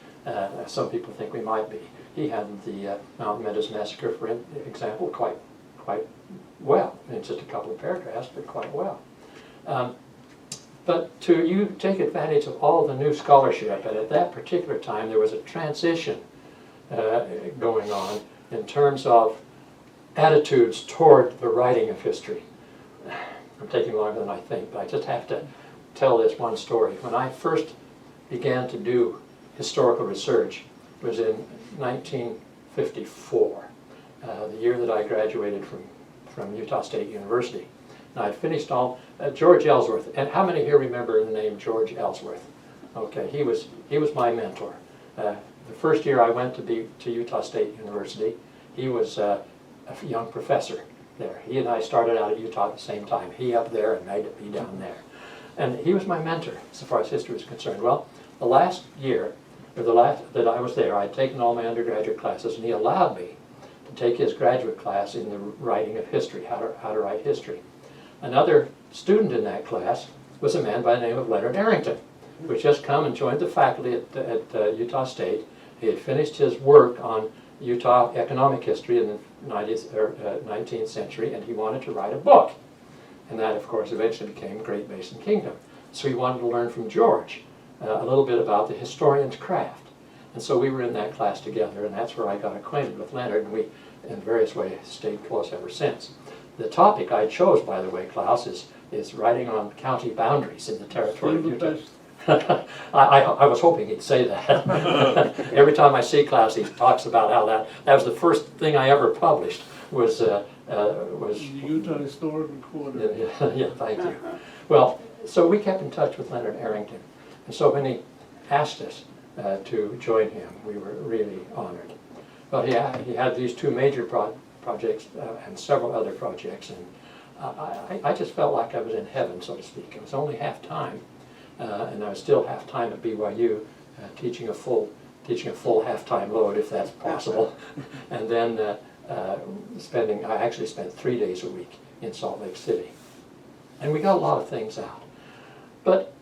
Some people think we might be. He handled the Mount Meadows Massacre, for example, quite well. In just a couple of paragraphs, but quite well. But you take advantage of all the new scholarship, and at that particular time there was a transition going on in terms of attitudes toward the writing of history. I'm taking longer than I think, but I just have to tell this one story. When I first began to do historical research was in 1954, the year that I graduated from Utah State University. And I'd finished all, George Ellsworth, and how many here remember the name George Ellsworth? Okay, he was my mentor. The first year I went to Utah State University, he was a young professor there. He and I started out at Utah at the same time. He up there and me down there. And he was my mentor so far as history was concerned. Well, the last year, or the last that I was there, I'd taken all my undergraduate classes, and he allowed me to take his graduate class in the writing of history, how to write history. Another student in that class was a man by the name of Leonard Arrington, who had just come and joined the faculty at Utah State. He had finished his work on Utah economic history in the 19th century, and he wanted to write a book. And that, of course, eventually became Great Basin Kingdom. So he wanted to learn from George a little bit about the historian's craft. And so we were in that class together, and that's where I got acquainted with Leonard, and we, in various ways, stayed close ever since. The topic I chose, by the way, Klaus, is writing on county boundaries in the territory of Utah. I was hoping he'd say that. Every time I see Klaus, he talks about how that was the first thing I ever published was Utah Historical Quarter. Yeah, thank you. Well, so we kept in touch with Leonard Arrington, and so when he asked us to join him, we were really honored. But he had these two major projects and several other projects, and I just felt like I was in heaven, so to speak. It was only half time, and I was still half time at BYU, teaching a full half-time load, if that's possible, and then I actually spent 3 days a week in Salt Lake City, and we got a lot of things out. But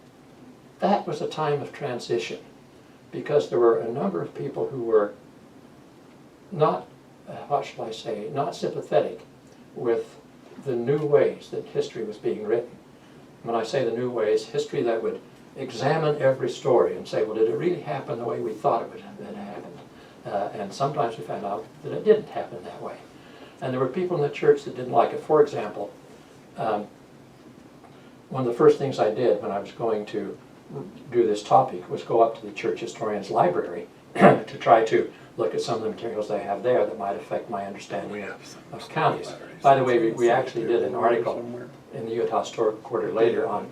that was a time of transition, because there were a number of people who were not, what shall I say, not sympathetic with the new ways that history was being written. When I say the new ways, history that would examine every story and say, well, did it really happen the way we thought it would have happened? And sometimes we found out that it didn't happen that way. And there were people in the church that didn't like it. For example, one of the first things I did when I was going to do this topic was go up to the church historian's library to try to look at some of the materials they have there that might affect my understanding of counties. By the way, we actually did an article in the Utah Historical Quarter later on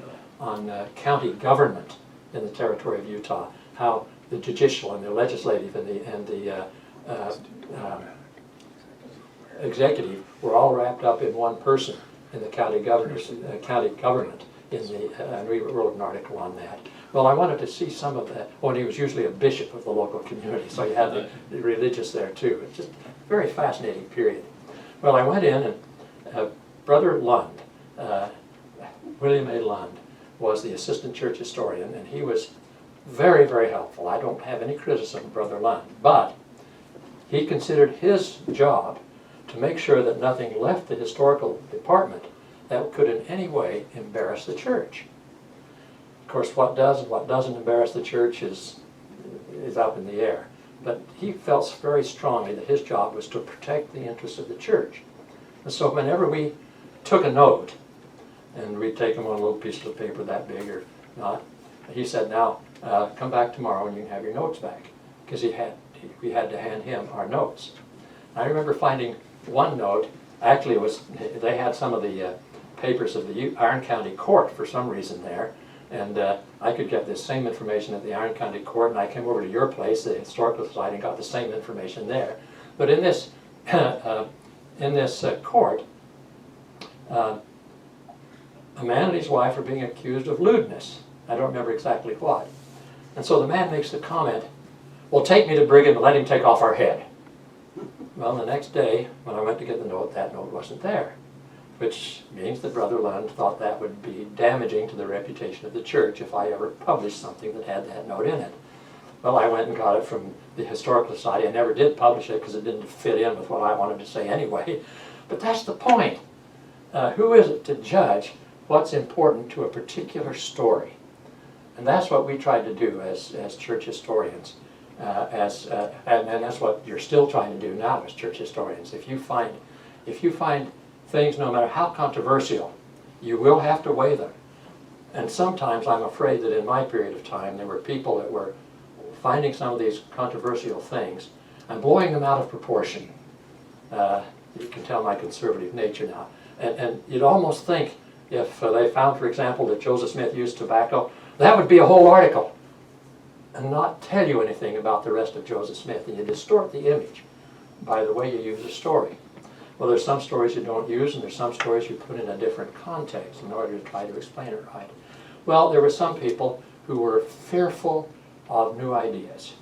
county government in the territory of Utah, how the judicial and the legislative and the executive were all wrapped up in one person in the county government. And we wrote an article on that. Well, I wanted to see some of that. Oh, and he was usually a bishop of the local community, so you had the religious there too. It's just a very fascinating period. Well, I went in, and Brother Lund, William A. Lund, was the assistant church historian, and he was very, very helpful. I don't have any criticism of Brother Lund, but he considered his job to make sure that nothing left the historical department that could in any way embarrass the church. Of course, what does and what doesn't embarrass the church is up in the air. But he felt very strongly that his job was to protect the interests of the church. And so whenever we took a note, and we'd take them on a little piece of paper that big or not, he said, now, come back tomorrow and you can have your notes back. Because we had to hand him our notes. And I remember finding one note, actually they had some of the papers of the Iron County Court for some reason there, and I could get this same information at the Iron County Court, and I came over to your place, the Historical Society, and got the same information there. But in this court, a man and his wife are being accused of lewdness. I don't remember exactly what. And so the man makes the comment, well, take me to Brigham and let him take off our head. Well, the next day, when I went to get the note, that note wasn't there, which means that Brother Lund thought that would be damaging to the reputation of the church if I ever published something that had that note in it. Well, I went and got it from the Historical Society. I never did publish it because it didn't fit in with what I wanted to say anyway. But that's the point. Who is it to judge what's important to a particular story? And that's what we tried to do as church historians. And that's what you're still trying to do now as church historians. If you find things, no matter how controversial, you will have to weigh them. And sometimes I'm afraid that in my period of time there were people that were finding some of these controversial things and blowing them out of proportion. You can tell my conservative nature now. And you'd almost think if they found, for example, that Joseph Smith used tobacco, that would be a whole article and not tell you anything about the rest of Joseph Smith. And you distort the image by the way you use a story. Well, there's some stories you don't use, and there's some stories you put in a different context in order to try to explain it right. Well, there were some people who were fearful of new ideas,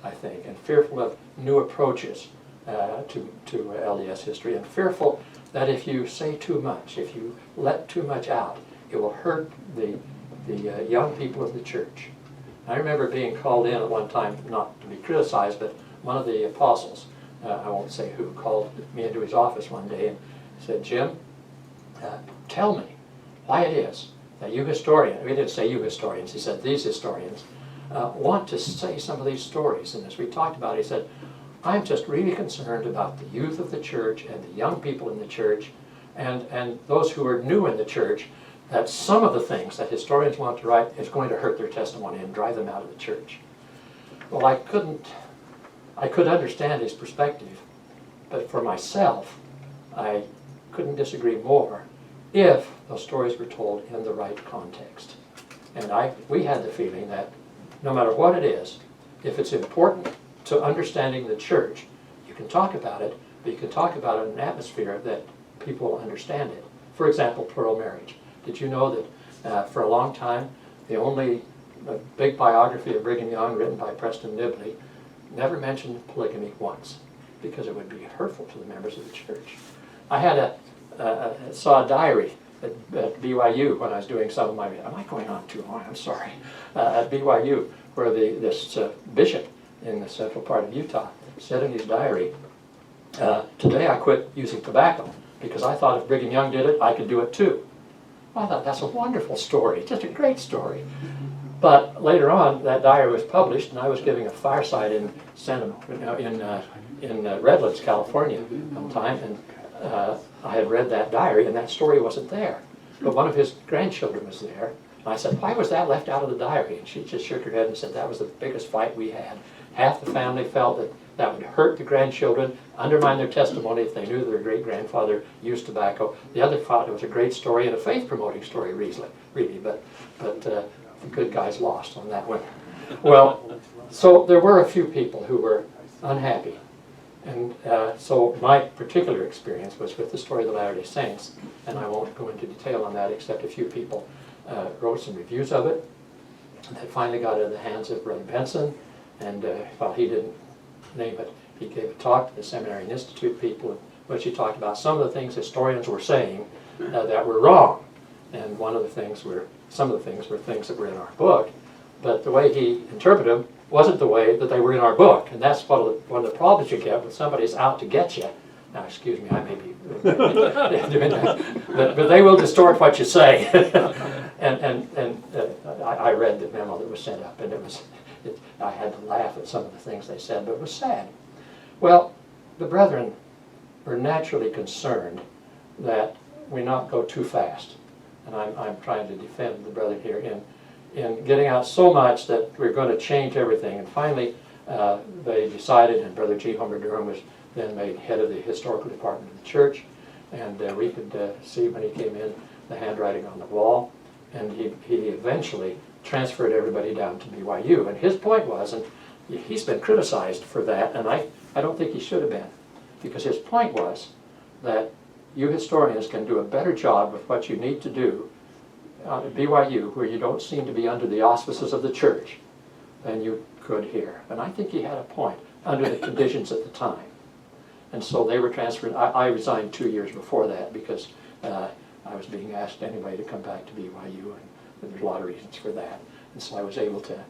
I think, and fearful of new approaches to LDS history, and fearful that if you say too much, if you let too much out, it will hurt the young people of the church. I remember being called in at one time, not to be criticized, but one of the apostles, I won't say who, called me into his office one day and said, "Jim, tell me why it is that you historians," he didn't say you historians, he said these historians, want to say some of these stories. And as we talked about, he said, "I'm just really concerned about the youth of the church and the young people in the church and those who are new in the church, that some of the things that historians want to write is going to hurt their testimony and drive them out of the church." Well, I could understand his perspective, but for myself, I couldn't disagree more if those stories were told in the right context. And we had the feeling that no matter what it is, if it's important to understanding the church, you can talk about it, but you can talk about it in an atmosphere that people will understand it. For example, plural marriage. Did you know that for a long time, the only big biography of Brigham Young written by Preston Nibley never mentioned polygamy once, because it would be hurtful to the members of the church. I had saw a diary at BYU when I was doing some of my, am I going on too long? I'm sorry. At BYU, where this bishop in the central part of Utah said in his diary, "Today I quit using tobacco because I thought if Brigham Young did it, I could do it too." Well, I thought that's a wonderful story, just a great story. But later on, that diary was published, and I was giving a fireside in Redlands, California, one time, and I had read that diary, and that story wasn't there. But one of his grandchildren was there, and I said, "Why was that left out of the diary?" And she just shook her head and said, "That was the biggest fight we had. Half the family felt that that would hurt the grandchildren, undermine their testimony if they knew their great-grandfather used tobacco. The other thought it was a great story and a faith-promoting story, really, but the good guys lost on that one." Well, so there were a few people who were unhappy. And so my particular experience was with the story of the Latter-day Saints, and I won't go into detail on that except a few people wrote some reviews of it that finally got into the hands of Brother Benson, and while he didn't name it, he gave a talk to the Seminary and Institute people in which he talked about some of the things historians were saying that were wrong. And some of the things were things that were in our book, but the way he interpreted them wasn't the way that they were in our book. And that's one of the problems you get when somebody's out to get you. Now, excuse me, I may be doing that, but they will distort what you say. I read the memo that was sent up, and I had to laugh at some of the things they said, but it was sad. Well, the brethren were naturally concerned that we not go too fast. And I'm trying to defend the brethren here in getting out so much that we're going to change everything. And finally, they decided, and Brother G. Homer Durham was then made head of the historical department of the church, and we could see when he came in the handwriting on the wall, and he eventually transferred everybody down to BYU. And his point was, and he's been criticized for that, and I don't think he should have been, because his point was that you historians can do a better job with what you need to do at BYU, where you don't seem to be under the auspices of the church, than you could here. And I think he had a point under the conditions at the time. And so they were transferred. I resigned 2 years before that because I was being asked anyway to come back to BYU, and there's a lot of reasons for that. And so I was able to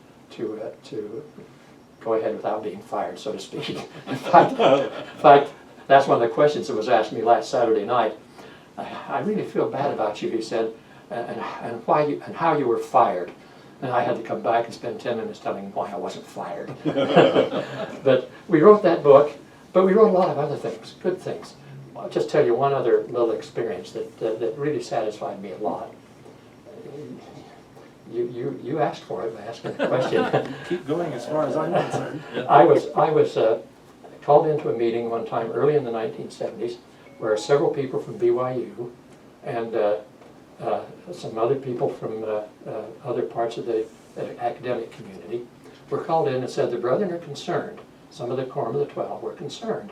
go ahead without being fired, so to speak. In fact, that's one of the questions that was asked me last Saturday night. I really feel bad about you, he said, and why you, and how you were fired. And I had to come back and spend 10 minutes telling him why I wasn't fired. But we wrote that book, but we wrote a lot of other things, good things. I'll just tell you one other little experience that really satisfied me a lot. You asked for it by asking the question. Keep going as far as I'm concerned. I was called into a meeting one time early in the 1970s where several people from BYU and some other people from other parts of the academic community were called in and said the brethren are concerned, some of the Quorum of the 12 were concerned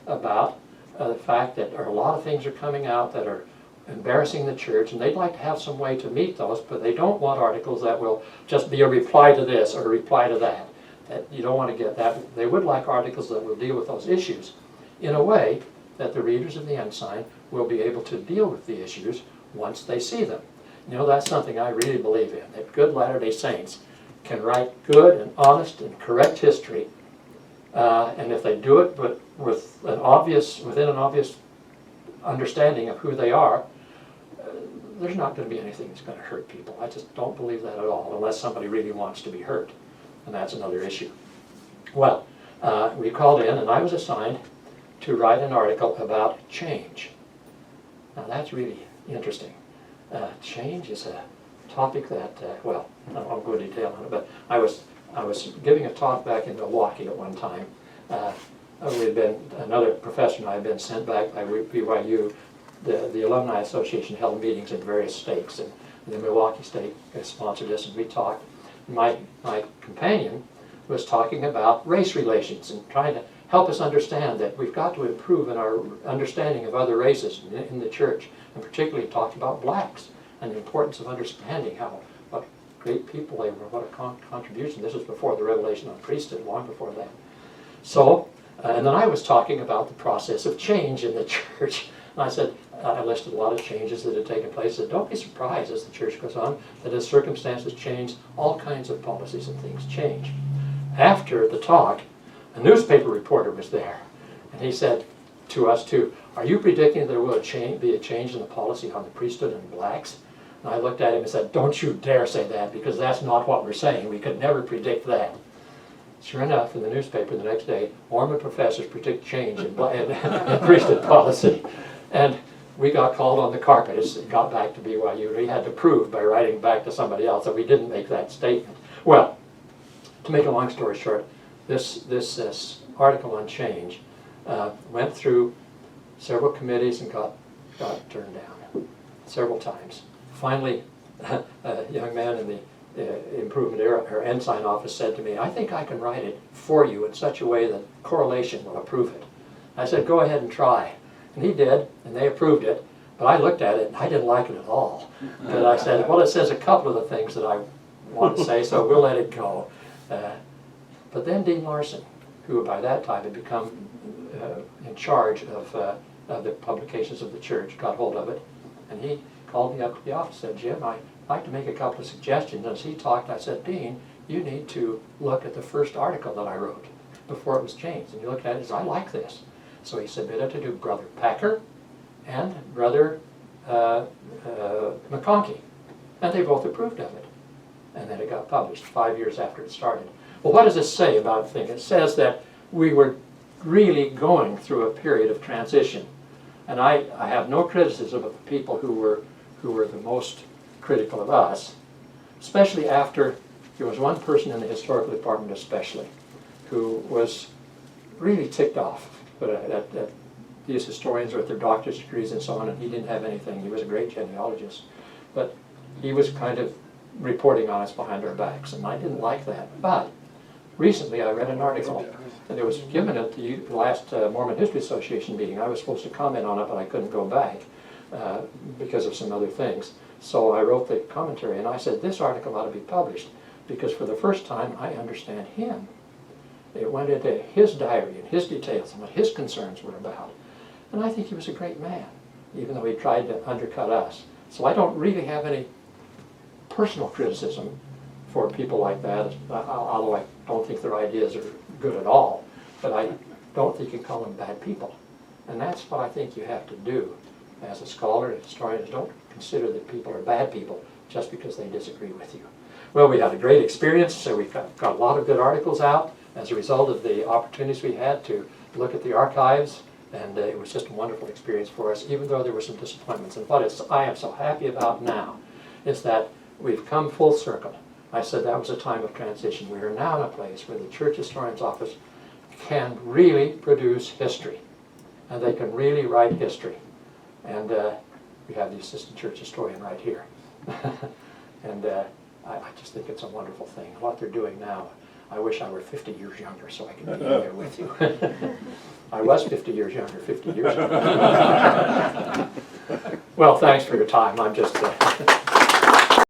about the fact that a lot of things are coming out that are embarrassing the church, and they'd like to have some way to meet those, but they don't want articles that will just be a reply to this or a reply to that. That you don't want to get that. They would like articles that will deal with those issues in a way that the readers of the Ensign will be able to deal with the issues once they see them. You know, that's something I really believe in, that good Latter-day Saints can write good and honest and correct history, and if they do it but within an obvious understanding of who they are, there's not going to be anything that's going to hurt people. I just don't believe that at all, unless somebody really wants to be hurt, and that's another issue. Well, we called in, and I was assigned to write an article about change. Now that's really interesting. Change is a topic that, well, I won't go into detail on it, but I was giving a talk back in Milwaukee at one time. Another professor and I had been sent back by BYU. The Alumni Association held meetings in various states, and the Milwaukee state sponsored us, and we talked. My companion was talking about race relations and trying to help us understand that we've got to improve in our understanding of other races in the church, and particularly talked about blacks and the importance of understanding what great people they were, what a contribution. This was before the revelation on priesthood, long before that. So, and then I was talking about the process of change in the church. And I said, I listed a lot of changes that had taken place. I said, don't be surprised as the church goes on, that as circumstances change, all kinds of policies and things change. After the talk, a newspaper reporter was there. And he said to us too, are you predicting there will be a change in the policy on the priesthood and blacks? And I looked at him and said, don't you dare say that, because that's not what we're saying. We could never predict that. Sure enough, in the newspaper the next day, Mormon professors predict change in priesthood policy. And we got called on the carpet. It got back to BYU. We had to prove by writing back to somebody else that we didn't make that statement. Well, to make a long story short, this article on change went through several committees and got turned down several times. Finally, a young man in the improvement or Ensign office said to me, I think I can write it for you in such a way that correlation will approve it. I said, go ahead and try. And he did, and they approved it. But I looked at it, and I didn't like it at all. But I said, well, it says a couple of the things that I want to say, so we'll let it go. But then Dean Larson, who by that time had become in charge of the publications of the church, got hold of it. And he called me up to the office and said, Jim, I'd like to make a couple of suggestions. As he talked, I said, Dean, you need to look at the first article that I wrote before it was changed. And he looked at it and said, I like this. So he submitted it to Brother Packer and Brother McConkie. And they both approved of it. And then it got published 5 years after it started. Well, what does this say about the thing? It says that we were really going through a period of transition. And I have no criticism of the people who were the most critical of us, especially after there was one person in the historical department especially who was really ticked off that these historians were at their doctor's degrees and so on, and he didn't have anything. He was a great genealogist. But he was kind of reporting on us behind our backs, and I didn't like that. But recently I read an article, and it was given at the last Mormon History Association meeting. I was supposed to comment on it, but I couldn't go back because of some other things. So I wrote the commentary, and I said, this article ought to be published, because for the first time I understand him. It went into his diary and his details and what his concerns were about. And I think he was a great man, even though he tried to undercut us. So I don't really have any personal criticism for people like that, although I don't think their ideas are good at all, but I don't think you can call them bad people. And that's what I think you have to do as a scholar and historian, is don't consider that people are bad people just because they disagree with you. Well, we had a great experience, so we got a lot of good articles out as a result of the opportunities we had to look at the archives, and it was just a wonderful experience for us, even though there were some disappointments. And I am so happy about now is that we've come full circle. I said that was a time of transition. We are now in a place where the Church Historian's Office can really produce history, and they can really write history. And we have the Assistant Church Historian right here. And I just think it's a wonderful thing, what they're doing now. I wish I were 50 years younger so I could be in there with you. I was 50 years younger 50 years ago. Well, thanks for your time. I'm just